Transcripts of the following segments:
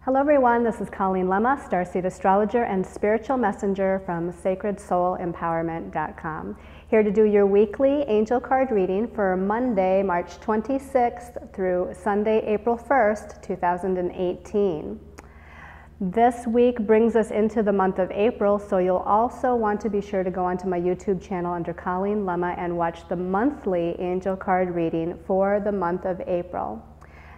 Hello everyone, this is Colleen Lemma, Starseed Astrologer and Spiritual Messenger from SacredSoulEmpowerment.com. Here to do your weekly angel card reading for Monday, March 26th through Sunday, April 1st, 2018. This week brings us into the month of April, so you'll also want to be sure to go onto my YouTube channel under Colleen Lemma and watch the monthly angel card reading for the month of April.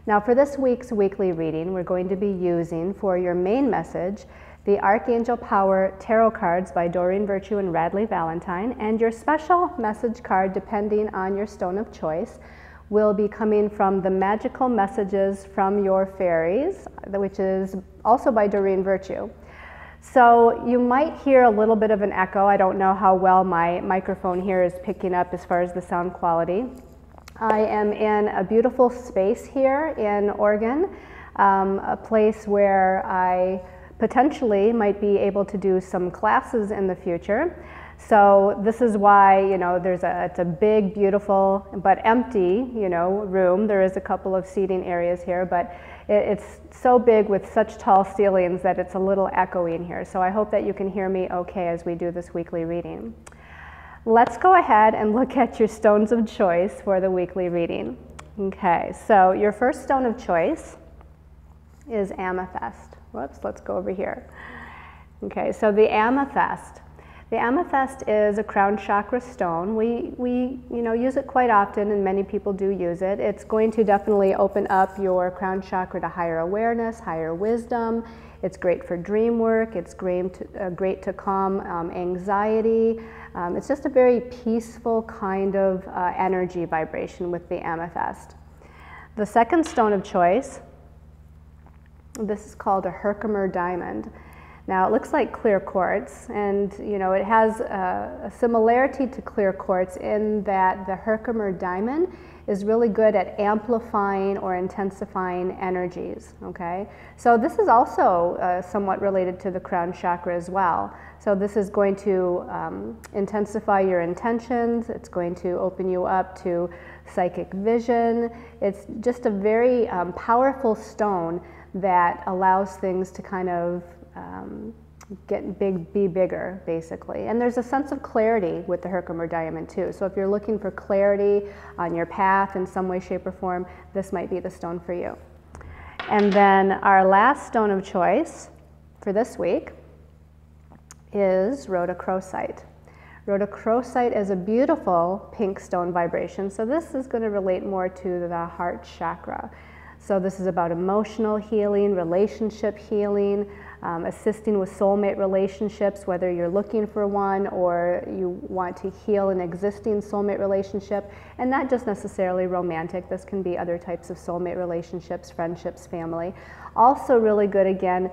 Now for this week's weekly reading, we're going to be using for your main message the Archangel Power Tarot cards by Doreen Virtue and Radleigh Valentine, and your special message card, depending on your stone of choice, will be coming from the Magical Messages from Your Fairies, which is also by Doreen Virtue. So you might hear a little bit of an echo. I don't know how well my microphone here is picking up as far as the sound quality. I am in a beautiful space here in Oregon, a place where I potentially might be able to do some classes in the future. So this is why, it's a big, beautiful, but empty, room. There is a couple of seating areas here, but it's so big with such tall ceilings that it's a little echoey in here. So I hope that you can hear me okay as we do this weekly reading. Let's go ahead and look at your stones of choice for the weekly reading. Okay, so your first stone of choice is amethyst. Whoops, let's go over here. Okay, so the amethyst. The amethyst is a crown chakra stone. We use it quite often, and many people do use it. It's going to definitely open up your crown chakra to higher awareness, higher wisdom. It's great for dream work. It's great to calm anxiety. It's just a very peaceful kind of energy vibration with the amethyst. The second stone of choice, this is called a Herkimer diamond. Now it looks like clear quartz, and it has a similarity to clear quartz in that the Herkimer diamond is really good at amplifying or intensifying energies, okay? So this is also somewhat related to the crown chakra as well. So this is going to intensify your intentions. It's going to open you up to psychic vision. It's just a very powerful stone that allows things to kind of be bigger, basically. And there's a sense of clarity with the Herkimer diamond too. So if you're looking for clarity on your path in some way, shape, or form, this might be the stone for you. And then our last stone of choice for this week is rhodochrosite. Rhodochrosite is a beautiful pink stone vibration. So this is going to relate more to the heart chakra. So this is about emotional healing, relationship healing, assisting with soulmate relationships, whether you're looking for one or you want to heal an existing soulmate relationship, and not just necessarily romantic. This can be other types of soulmate relationships, friendships, family. Also really good, again,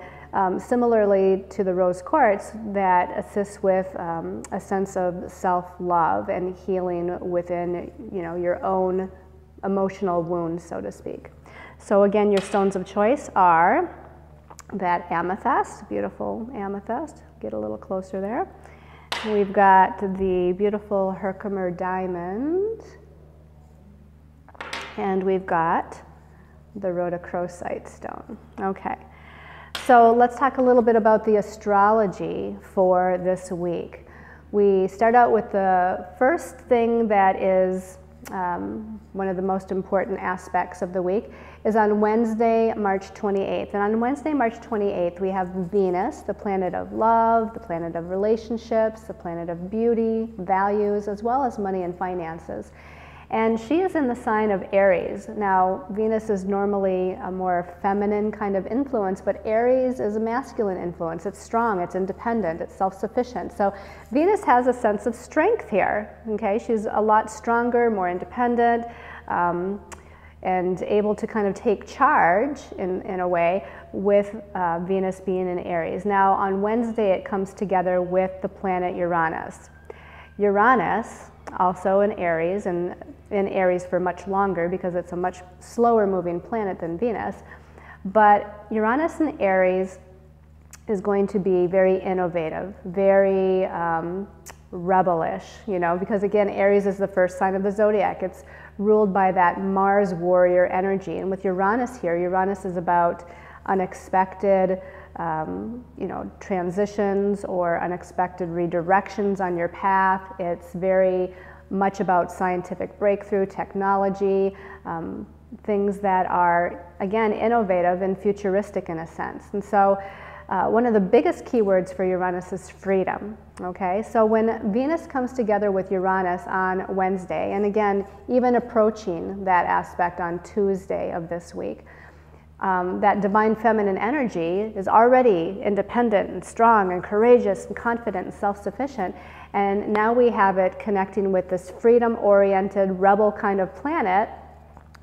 similarly to the rose quartz, that assists with a sense of self-love and healing within your own emotional wounds, so to speak. So again, your stones of choice are that amethyst, beautiful amethyst. Get a little closer there. We've got the beautiful Herkimer diamond, and we've got the rhodochrosite stone. Okay, so let's talk a little bit about the astrology for this week. We start out with the first thing that is one of the most important aspects of the week is on Wednesday, March 28th. And on Wednesday, March 28th, we have Venus, the planet of love, the planet of relationships, the planet of beauty, values, as well as money and finances. And she is in the sign of Aries. Now, Venus is normally a more feminine kind of influence, but Aries is a masculine influence. It's strong, it's independent, it's self-sufficient. So Venus has a sense of strength here, okay? She's a lot stronger, more independent, and able to kind of take charge in a way with Venus being in Aries. Now, on Wednesday, it comes together with the planet Uranus. Uranus, also in Aries, and in Aries for much longer because it's a much slower moving planet than Venus. But Uranus in Aries is going to be very innovative, very rebellish, because again, Aries is the first sign of the zodiac. It's ruled by that Mars warrior energy. And with Uranus here, Uranus is about unexpected transitions or unexpected redirections on your path. It's very much about scientific breakthrough, technology, things that are, again, innovative and futuristic in a sense. And so one of the biggest keywords for Uranus is freedom, okay? So when Venus comes together with Uranus on Wednesday, and again, even approaching that aspect on Tuesday of this week, that divine feminine energy is already independent and strong and courageous and confident and self-sufficient. And now we have it connecting with this freedom-oriented rebel kind of planet,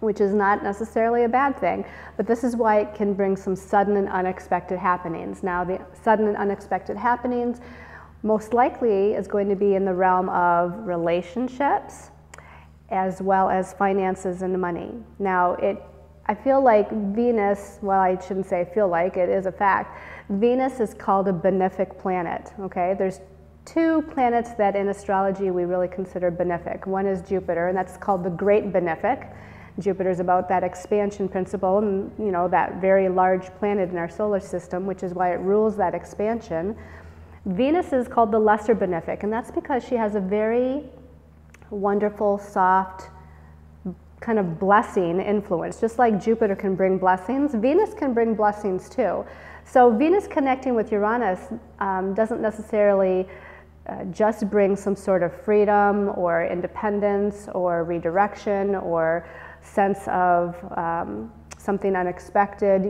which is not necessarily a bad thing, but this is why it can bring some sudden and unexpected happenings. Now, the sudden and unexpected happenings most likely is going to be in the realm of relationships as well as finances and money. Now, I feel like Venus, well, I shouldn't say I feel like, it is a fact. Venus is called a benefic planet, okay? There's two planets that in astrology we really consider benefic. One is Jupiter, and that's called the Great Benefic. Jupiter's about that expansion principle and, that very large planet in our solar system, which is why it rules that expansion. Venus is called the Lesser Benefic, and that's because she has a very wonderful, soft, kind of blessing influence. Just like Jupiter can bring blessings, Venus can bring blessings too. So Venus connecting with Uranus doesn't necessarily just bring some sort of freedom or independence or redirection or sense of something unexpected,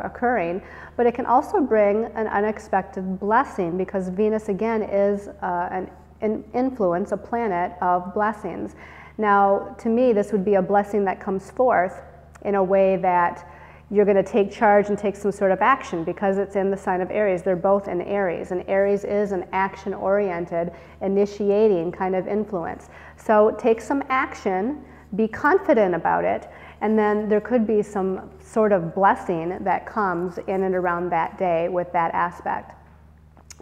occurring, but it can also bring an unexpected blessing because Venus again is an influence, a planet of blessings. Now, to me, this would be a blessing that comes forth in a way that you're going to take charge and take some sort of action because it's in the sign of Aries. They're both in Aries, and Aries is an action-oriented, initiating kind of influence. So take some action, be confident about it, and then there could be some sort of blessing that comes in and around that day with that aspect.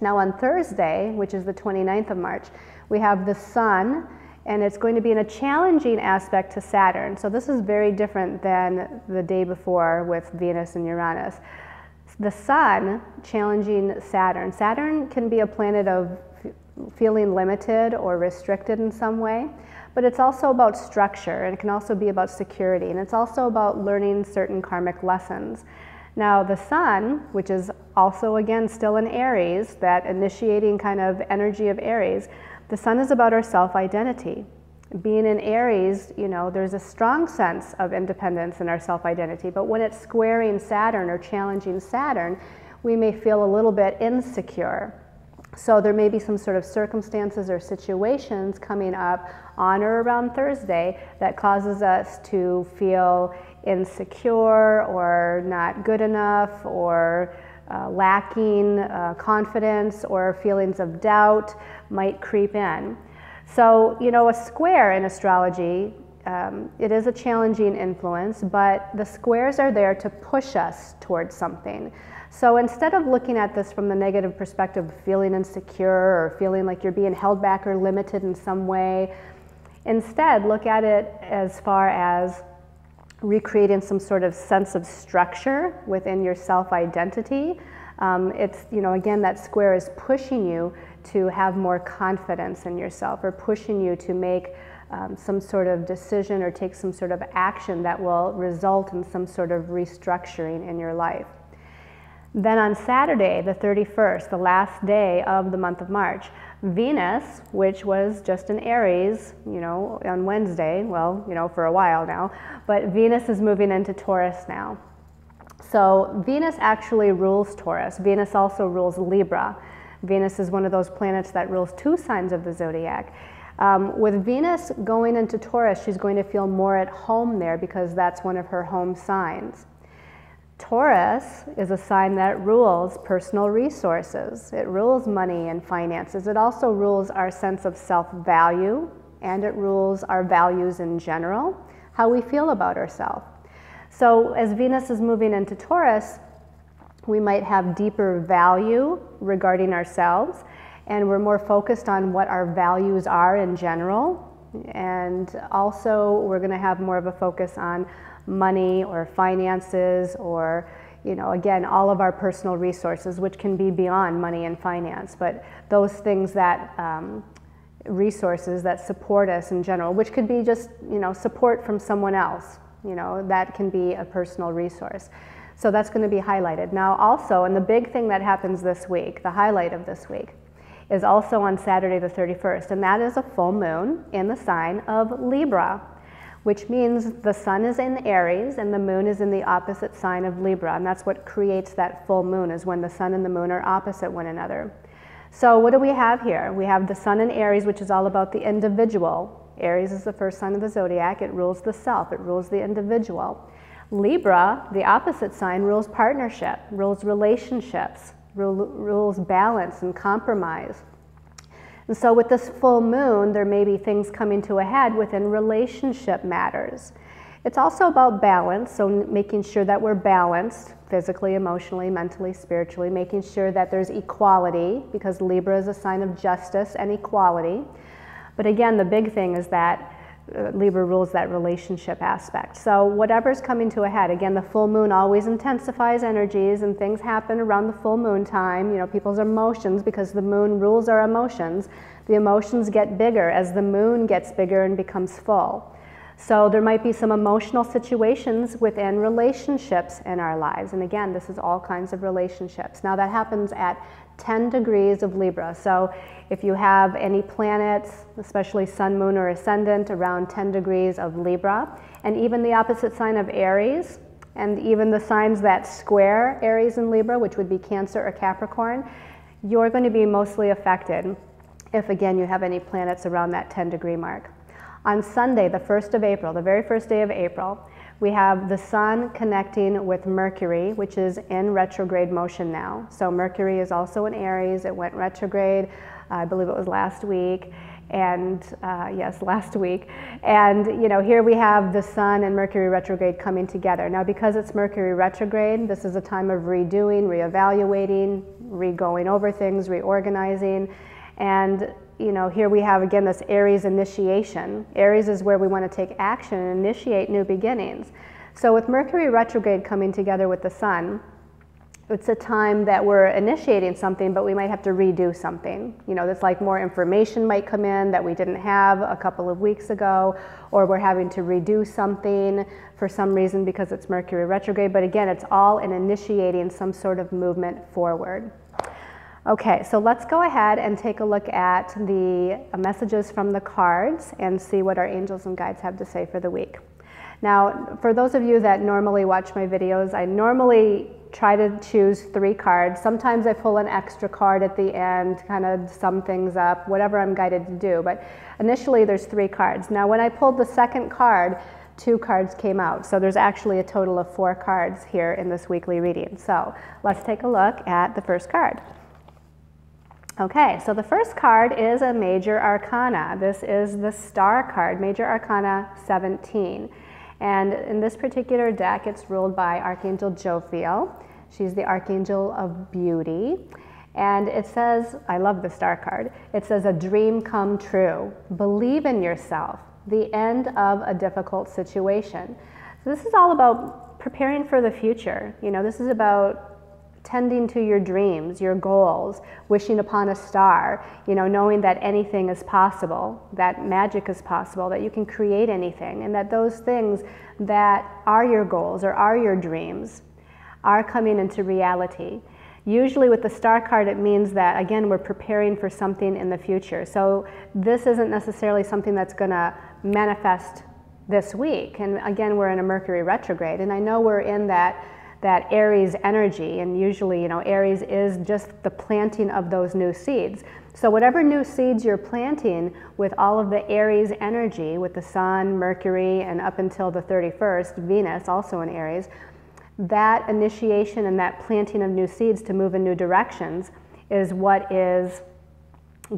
Now on Thursday, which is the 29th of March, we have the Sun, and it's going to be in a challenging aspect to Saturn. So this is very different than the day before with Venus and Uranus. The Sun challenging Saturn. Saturn can be a planet of feeling limited or restricted in some way, but it's also about structure, and it can also be about security, and it's also about learning certain karmic lessons. Now the Sun, which is also again still in Aries, that initiating kind of energy of Aries, the Sun is about our self-identity. Being in Aries, there's a strong sense of independence in our self-identity, but when it's squaring Saturn or challenging Saturn, we may feel a little bit insecure. So there may be some sort of circumstances or situations coming up on or around Thursday that causes us to feel insecure or not good enough or lacking confidence, or feelings of doubt might creep in. So, a square in astrology, it is a challenging influence, but the squares are there to push us towards something. So instead of looking at this from the negative perspective of feeling insecure or feeling like you're being held back or limited in some way, instead look at it as far as recreating some sort of sense of structure within your self-identity. It's, again, that square is pushing you to have more confidence in yourself, or pushing you to make some sort of decision or take some sort of action that will result in some sort of restructuring in your life. Then on Saturday, the 31st, the last day of the month of March, Venus, which was just in Aries, on Wednesday, for a while now, but Venus is moving into Taurus now. So Venus actually rules Taurus. Venus also rules Libra. Venus is one of those planets that rules two signs of the zodiac. With Venus going into Taurus, she's going to feel more at home there because that's one of her home signs. Taurus is a sign that rules personal resources. It rules money and finances. It also rules our sense of self-value, and it rules our values in general, how we feel about ourselves. So as Venus is moving into Taurus, we might have deeper value regarding ourselves, and we're more focused on what our values are in general. And also we're going to have more of a focus on money or finances, or again, all of our personal resources, which can be beyond money and finance, but those things that, resources that support us in general, which could be just, support from someone else, that can be a personal resource. So that's going to be highlighted. Now also, and the big thing that happens this week, the highlight of this week, is also on Saturday the 31st, and that is a full moon in the sign of Libra, which means the sun is in Aries and the moon is in the opposite sign of Libra, and that's what creates that full moon, is when the sun and the moon are opposite one another. So what do we have here? We have the sun in Aries, which is all about the individual. Aries is the first sign of the zodiac. It rules the self, it rules the individual. Libra, the opposite sign, rules partnership, rules relationships, rules balance and compromise. And so with this full moon, there may be things coming to a head within relationship matters. It's also about balance, so making sure that we're balanced physically, emotionally, mentally, spiritually, making sure that there's equality, because Libra is a sign of justice and equality. But again, the big thing is that Libra rules that relationship aspect. So whatever's coming to a head, again, the full moon always intensifies energies, and things happen around the full moon time. People's emotions, because the moon rules our emotions, the emotions get bigger as the moon gets bigger and becomes full. So there might be some emotional situations within relationships in our lives. And again, this is all kinds of relationships. Now that happens at 10 degrees of Libra. So if you have any planets, especially sun, moon, or ascendant, around 10 degrees of Libra, and even the opposite sign of Aries, and even the signs that square Aries and Libra, which would be Cancer or Capricorn, you're going to be mostly affected if, again, you have any planets around that 10-degree mark. On Sunday, the 1st of April, the very first day of April, we have the sun connecting with Mercury, which is in retrograde motion now. So Mercury is also in Aries. It went retrograde, I believe it was last week. And yes, last week. And here we have the sun and Mercury retrograde coming together. Now, because it's Mercury retrograde, this is a time of redoing, reevaluating, re-going over things, reorganizing. And here we have, again, this Aries initiation. Aries is where we want to take action and initiate new beginnings. So with Mercury retrograde coming together with the sun, it's a time that we're initiating something, but we might have to redo something. That's like more information might come in that we didn't have a couple of weeks ago, or we're having to redo something for some reason because it's Mercury retrograde. But again, it's all in initiating some sort of movement forward. Okay, so let's go ahead and take a look at the messages from the cards and see what our angels and guides have to say for the week. Now, for those of you that normally watch my videos, I normally try to choose 3 cards. Sometimes I pull an extra card at the end, kind of sum things up, whatever I'm guided to do. But initially there's 3 cards. Now, when I pulled the second card, 2 cards came out. So there's actually a total of 4 cards here in this weekly reading. So let's take a look at the first card. Okay, so the first card is a major arcana. This is the star card, major arcana 17. And in this particular deck, it's ruled by Archangel Jophiel. She's the Archangel of Beauty. And it says, I love the star card, it says, a dream come true. Believe in yourself. The end of a difficult situation. So this is all about preparing for the future. This is about tending to your dreams, your goals, wishing upon a star, knowing that anything is possible, that magic is possible, that you can create anything, and that those things that are your goals or are your dreams are coming into reality. Usually with the star card, it means that, again, we're preparing for something in the future. So this isn't necessarily something that's going to manifest this week. And again, we're in a Mercury retrograde, and I know we're in that Aries energy, and usually, Aries is just the planting of those new seeds. So whatever new seeds you're planting with all of the Aries energy, with the sun, Mercury, and up until the 31st, Venus, also in Aries, that initiation and that planting of new seeds to move in new directions is what is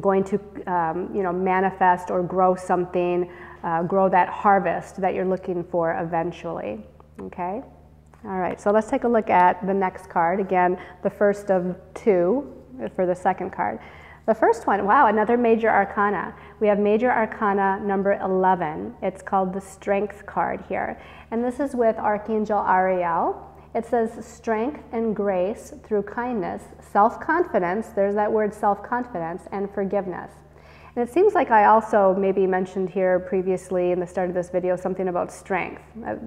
going to, manifest or grow something, grow that harvest that you're looking for eventually, okay? All right, so let's take a look at the next card. Again, the first of 2 for the second card. The first one, wow, another major arcana. We have major arcana number 11. It's called the Strength card here. And this is with Archangel Ariel. It says strength and grace through kindness, self-confidence, there's that word self-confidence, and forgiveness. And it seems like I also maybe mentioned here previously in the start of this video something about strength,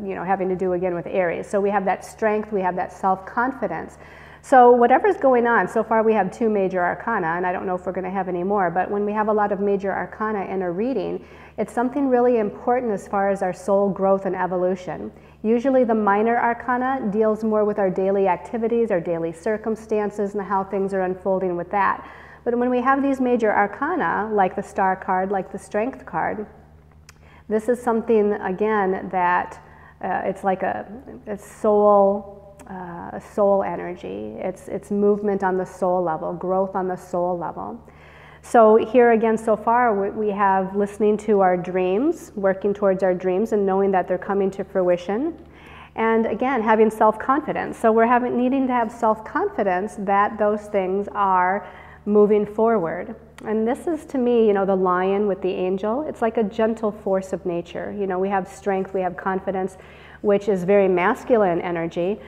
having to do again with Aries. So we have that strength, we have that self-confidence. So whatever's going on, so far we have 2 major arcana, and I don't know if we're going to have any more, but when we have a lot of major arcana in a reading, it's something really important as far as our soul growth and evolution. Usually the minor arcana deals more with our daily activities, our daily circumstances, and how things are unfolding with that. But when we have these major arcana, like the star card, like the strength card, this is something, again, that it's like a soul energy. It's movement on the soul level, growth on the soul level. So here again, so far, we have listening to our dreams, working towards our dreams and knowing that they're coming to fruition. And again, having self-confidence. So we're needing to have self-confidence that those things are moving forward. And this is, to me, the lion with the angel. It's like a gentle force of nature. We have strength, we have confidence, which is very masculine energy.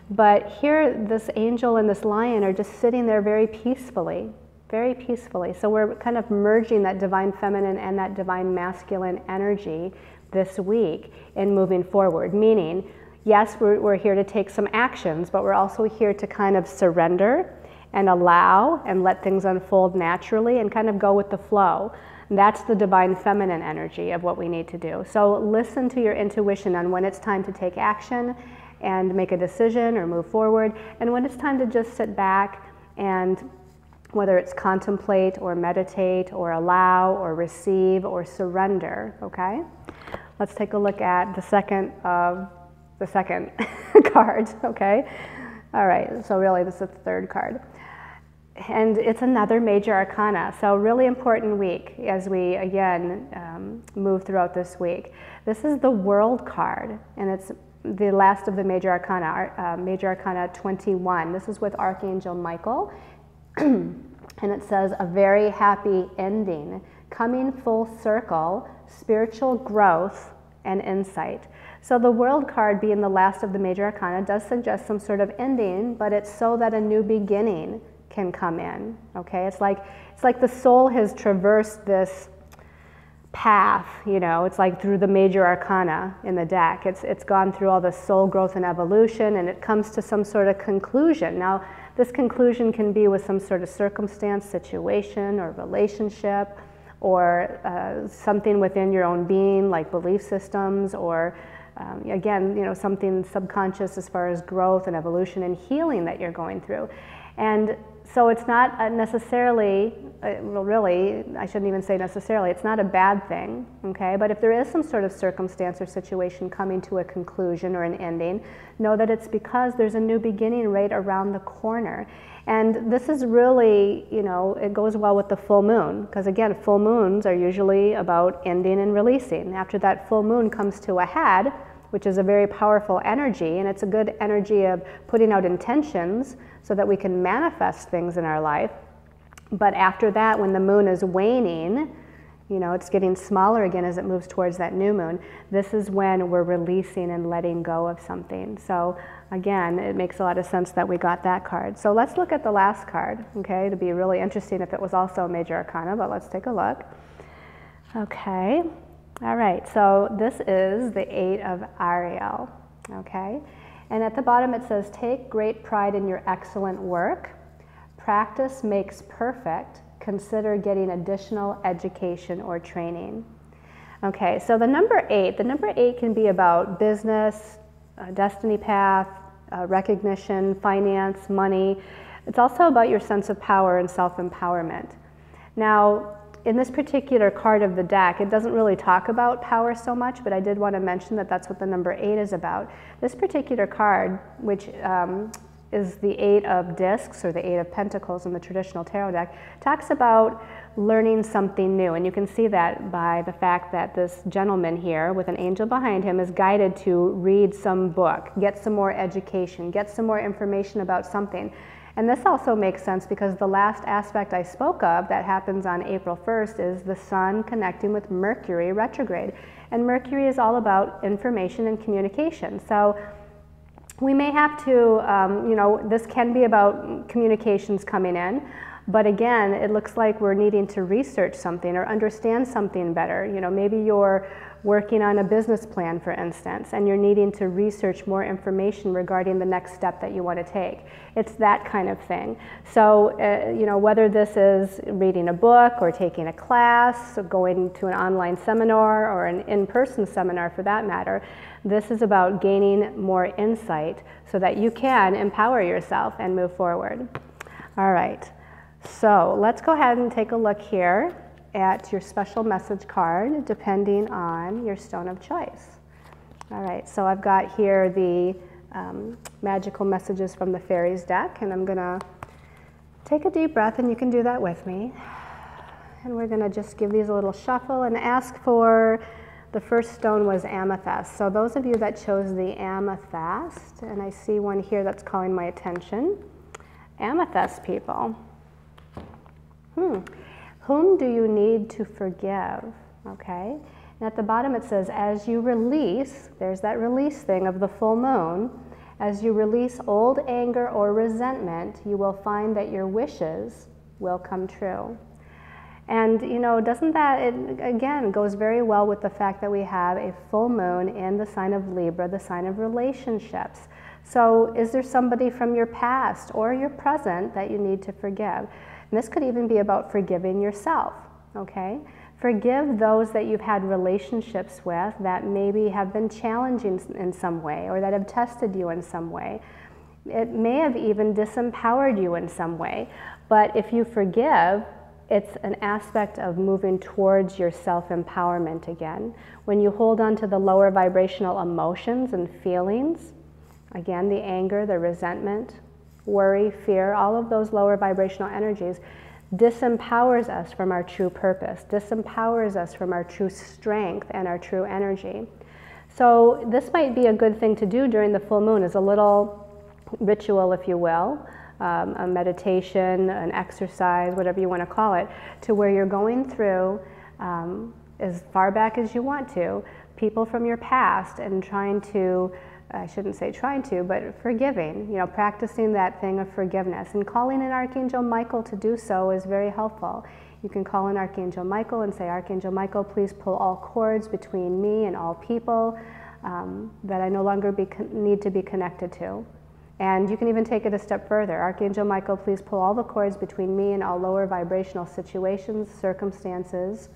But here, this angel and this lion are just sitting there very peacefully, very peacefully. So we're kind of merging that divine feminine and that divine masculine energy this week in moving forward. Meaning, yes, we're here to take some actions, but we're also here to kind of surrender and allow and let things unfold naturally and kind of go with the flow. And that's the divine feminine energy of what we need to do. So listen to your intuition on when it's time to take action and make a decision or move forward, and when it's time to just sit back and whether it's contemplate or meditate or allow or receive or surrender, okay? Let's take a look at the second card, okay? All right, so really this is the third card. And it's another major arcana, so really important week as we, again, move throughout this week. This is the World card, and it's the last of the major arcana 21. This is with Archangel Michael, and it says, a very happy ending, coming full circle, spiritual growth, and insight. So the World card, being the last of the major arcana, does suggest some sort of ending, but it's so that a new beginning can come in, okay? It's like the soul has traversed this path, it's like through the major arcana in the deck. It's gone through all the soul growth and evolution, and it comes to some sort of conclusion. Now, this conclusion can be with some sort of circumstance, situation, or relationship, or something within your own being, like belief systems, or again, something subconscious as far as growth and evolution and healing that you're going through. And so it's not necessarily, well, really, I shouldn't even say necessarily, it's not a bad thing, okay? But if there is some sort of circumstance or situation coming to a conclusion or an ending, know that it's because there's a new beginning right around the corner. And this is really, it goes well with the full moon, because again, full moons are usually about ending and releasing. After that full moon comes to a head, which is a very powerful energy, and it's a good energy of putting out intentions so that we can manifest things in our life. But after that, when the moon is waning, it's getting smaller again as it moves towards that new moon, this is when we're releasing and letting go of something. So again, it makes a lot of sense that we got that card. So let's look at the last card, okay? It'd be really interesting if it was also a major arcana, but let's take a look. Okay. All right, so this is the 8 of Ariel, okay? And at the bottom it says, take great pride in your excellent work. Practice makes perfect. Consider getting additional education or training. Okay, so the number 8 can be about business, destiny path, recognition, finance, money. It's also about your sense of power and self-empowerment. Now, in this particular card of the deck, it doesn't really talk about power so much, but I did want to mention that that's what the number 8 is about. This particular card, which is the 8 of discs, or the 8 of pentacles in the traditional tarot deck, talks about learning something new. And you can see that by the fact that this gentleman here with an angel behind him is guided to read some book, get some more education, get some more information about something. And this also makes sense because the last aspect I spoke of that happens on April 1st is the sun connecting with Mercury retrograde. And Mercury is all about information and communication. So We may have to, you know, this can be about communications coming in, but again, it looks like we're needing to research something or understand something better. You know, maybe you're working on a business plan, for instance, and you're needing to research more information regarding the next step that you want to take. It's that kind of thing. So, you know, whether this is reading a book or taking a class, or going to an online seminar or an in-person seminar for that matter, this is about gaining more insight so that you can empower yourself and move forward. All right. So let's go ahead and take a look here at your special message card, depending on your stone of choice. All right, so I've got here the magical messages from the fairies deck, and I'm gonna take a deep breath, and you can do that with me. And we're gonna just give these a little shuffle and ask for, the first stone was amethyst. So those of you that chose the amethyst, and I see one here that's calling my attention, amethyst people. Whom do you need to forgive? Okay. And at the bottom it says, as you release, there's that release thing of the full moon, as you release old anger or resentment, you will find that your wishes will come true. And, you know, doesn't that, it, again, goes very well with the fact that we have a full moon in the sign of Libra, the sign of relationships. So is there somebody from your past or your present that you need to forgive? And this could even be about forgiving yourself, okay? Forgive those that you've had relationships with that maybe have been challenging in some way or that have tested you in some way. It may have even disempowered you in some way, but if you forgive, it's an aspect of moving towards your self-empowerment again. When you hold on to the lower vibrational emotions and feelings, again, the anger, the resentment, worry, fear, all of those lower vibrational energies disempowers us from our true purpose, disempowers us from our true strength and our true energy. So this might be a good thing to do during the full moon, as a little ritual, if you will, a meditation, an exercise, whatever you want to call it, to where you're going through, as far back as you want to, people from your past and trying to, I shouldn't say trying to, but forgiving, you know, practicing that thing of forgiveness. And calling in Archangel Michael to do so is very helpful. You can call in Archangel Michael and say, Archangel Michael, please pull all cords between me and all people that I no longer need to be connected to. And you can even take it a step further. Archangel Michael, please pull all the cords between me and all lower vibrational situations, circumstances,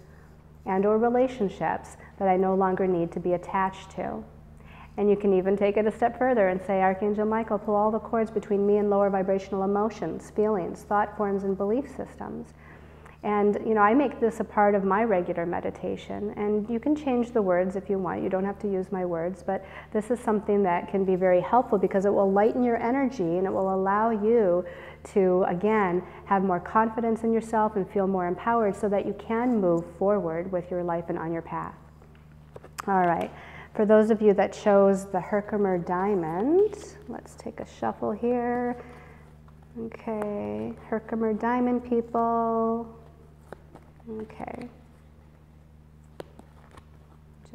and or relationships that I no longer need to be attached to. And you can even take it a step further and say, Archangel Michael, pull all the cords between me and lower vibrational emotions, feelings, thought forms, and belief systems. And, you know, I make this a part of my regular meditation, and you can change the words if you want. You don't have to use my words, but this is something that can be very helpful because it will lighten your energy and it will allow you to, again, have more confidence in yourself and feel more empowered so that you can move forward with your life and on your path. All right. For those of you that chose the Herkimer Diamond, let's take a shuffle here. Okay, Herkimer Diamond people. Okay.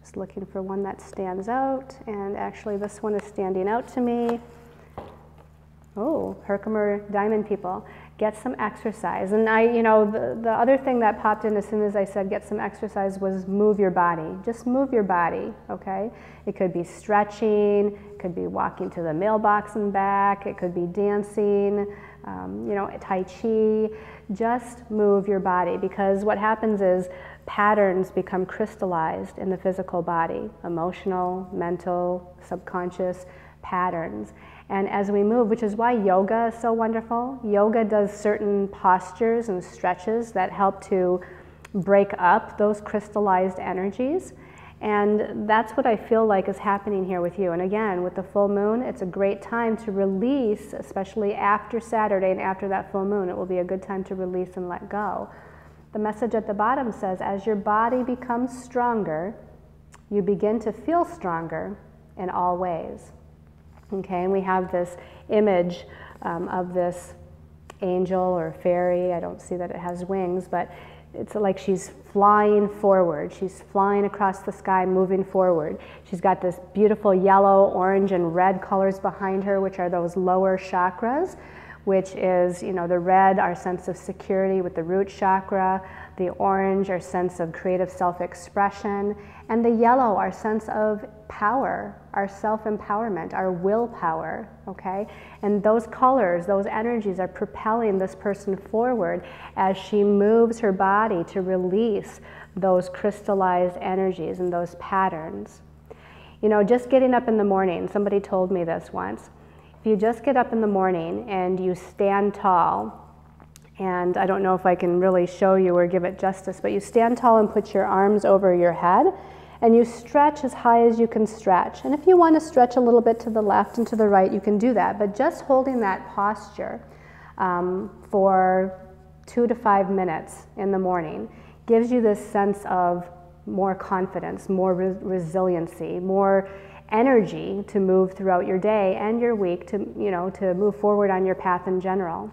Just looking for one that stands out, and actually this one is standing out to me. Oh, Herkimer Diamond people, get some exercise. And you know, the other thing that popped in as soon as I said get some exercise was move your body. Just move your body, okay? It could be stretching, it could be walking to the mailbox and back, it could be dancing, you know, Tai Chi. Just move your body, because what happens is patterns become crystallized in the physical body, emotional, mental, subconscious patterns. And as we move, which is why yoga is so wonderful, yoga does certain postures and stretches that help to break up those crystallized energies. And that's what I feel like is happening here with you. And again, with the full moon, it's a great time to release, especially after Saturday and after that full moon. It will be a good time to release and let go. The message at the bottom says, as your body becomes stronger, you begin to feel stronger in all ways. Okay, and we have this image of this angel or fairy. I don't see that it has wings, but it's like she's flying forward. She's flying across the sky, moving forward. She's got this beautiful yellow, orange, and red colors behind her, which are those lower chakras, which is, you know, the red, our sense of security with the root chakra, the orange, our sense of creative self-expression, and the yellow, our sense of power, our self-empowerment, our willpower, okay? And those colors, those energies are propelling this person forward as she moves her body to release those crystallized energies and those patterns. You know, just getting up in the morning, somebody told me this once, if you just get up in the morning and you stand tall, and I don't know if I can really show you or give it justice, but you stand tall and put your arms over your head, and you stretch as high as you can stretch. And if you want to stretch a little bit to the left and to the right, you can do that. But just holding that posture for 2 to 5 minutes in the morning gives you this sense of more confidence, more resiliency, more energy to move throughout your day and your week to, you know, to move forward on your path in general.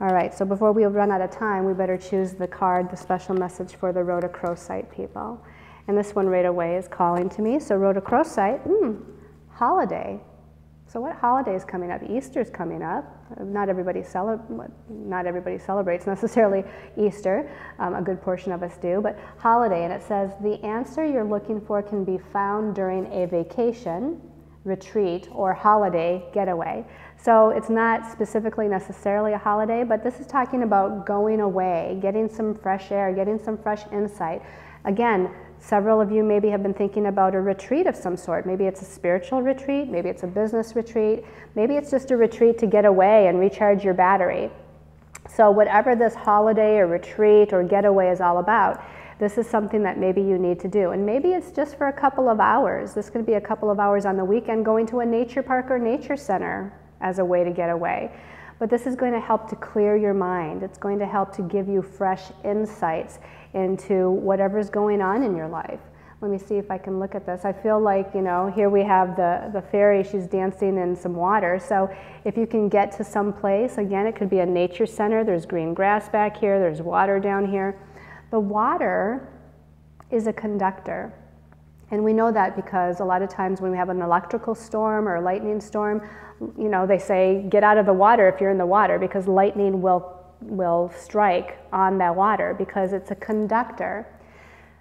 All right, so before we run out of time, we better choose the card, the special message for the Rhodochrosite people. And this one right away is calling to me. So Rhodochrosite, holiday. So what holiday is coming up? Easter's coming up. Not everybody celebrates necessarily Easter. A good portion of us do, but holiday. And it says, the answer you're looking for can be found during a vacation, retreat, or holiday getaway. So it's not specifically necessarily a holiday, but this is talking about going away, getting some fresh air, getting some fresh insight. Again, several of you maybe have been thinking about a retreat of some sort. Maybe it's a spiritual retreat, maybe it's a business retreat, maybe it's just a retreat to get away and recharge your battery. So whatever this holiday or retreat or getaway is all about, this is something that maybe you need to do. And maybe it's just for a couple of hours. This could be a couple of hours on the weekend going to a nature park or nature center as a way to get away. But this is going to help to clear your mind. It's going to help to give you fresh insights into whatever's going on in your life. Let me see if I can look at this. I feel like, you know, here we have the fairy, she's dancing in some water. So if you can get to some place, again, it could be a nature center. There's green grass back here. There's water down here. The water is a conductor. And we know that because a lot of times when we have an electrical storm or a lightning storm, you know, they say, get out of the water if you're in the water, because lightning will strike on that water because it's a conductor.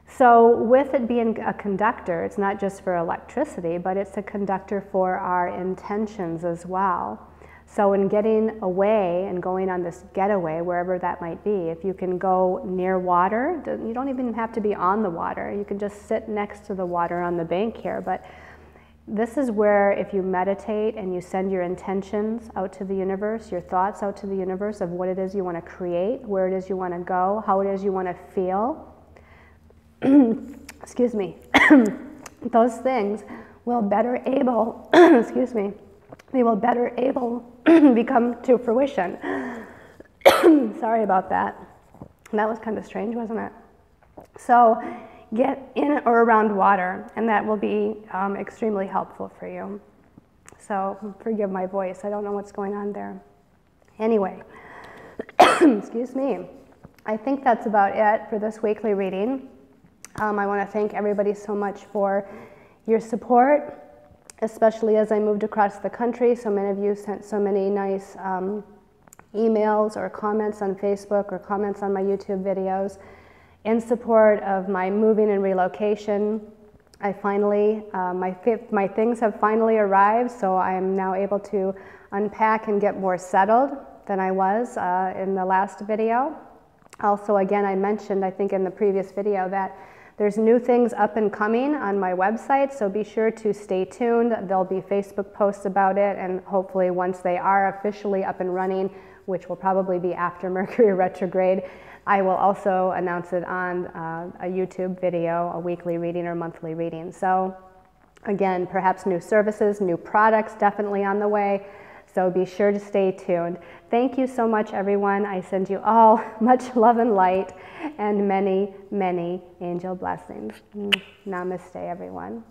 So with it being a conductor, it's not just for electricity, but it's a conductor for our intentions as well. So in getting away and going on this getaway, wherever that might be, if you can go near water, you don't even have to be on the water. You can just sit next to the water on the bank here. But this is where if you meditate and you send your intentions out to the universe, your thoughts out to the universe of what it is you want to create, where it is you want to go, how it is you want to feel, excuse me, those things will better able, excuse me, they will better able become to fruition. Sorry about that. That was kind of strange, wasn't it? So get in or around water, and that will be extremely helpful for you. So forgive my voice. I don't know what's going on there. Anyway, excuse me. I think that's about it for this weekly reading. I want to thank everybody so much for your support, especially as I moved across the country. So many of you sent so many nice emails or comments on Facebook or comments on my YouTube videos in support of my moving and relocation. I finally, my things have finally arrived, so I am now able to unpack and get more settled than I was in the last video. Also, again, I mentioned, I think in the previous video, that there's new things up and coming on my website, so be sure to stay tuned. There'll be Facebook posts about it, and hopefully once they are officially up and running, which will probably be after Mercury retrograde, I will also announce it on a YouTube video, a weekly reading or monthly reading. So again, perhaps new services, new products definitely on the way. So be sure to stay tuned. Thank you so much, everyone. I send you all much love and light and many, many angel blessings. Namaste, everyone.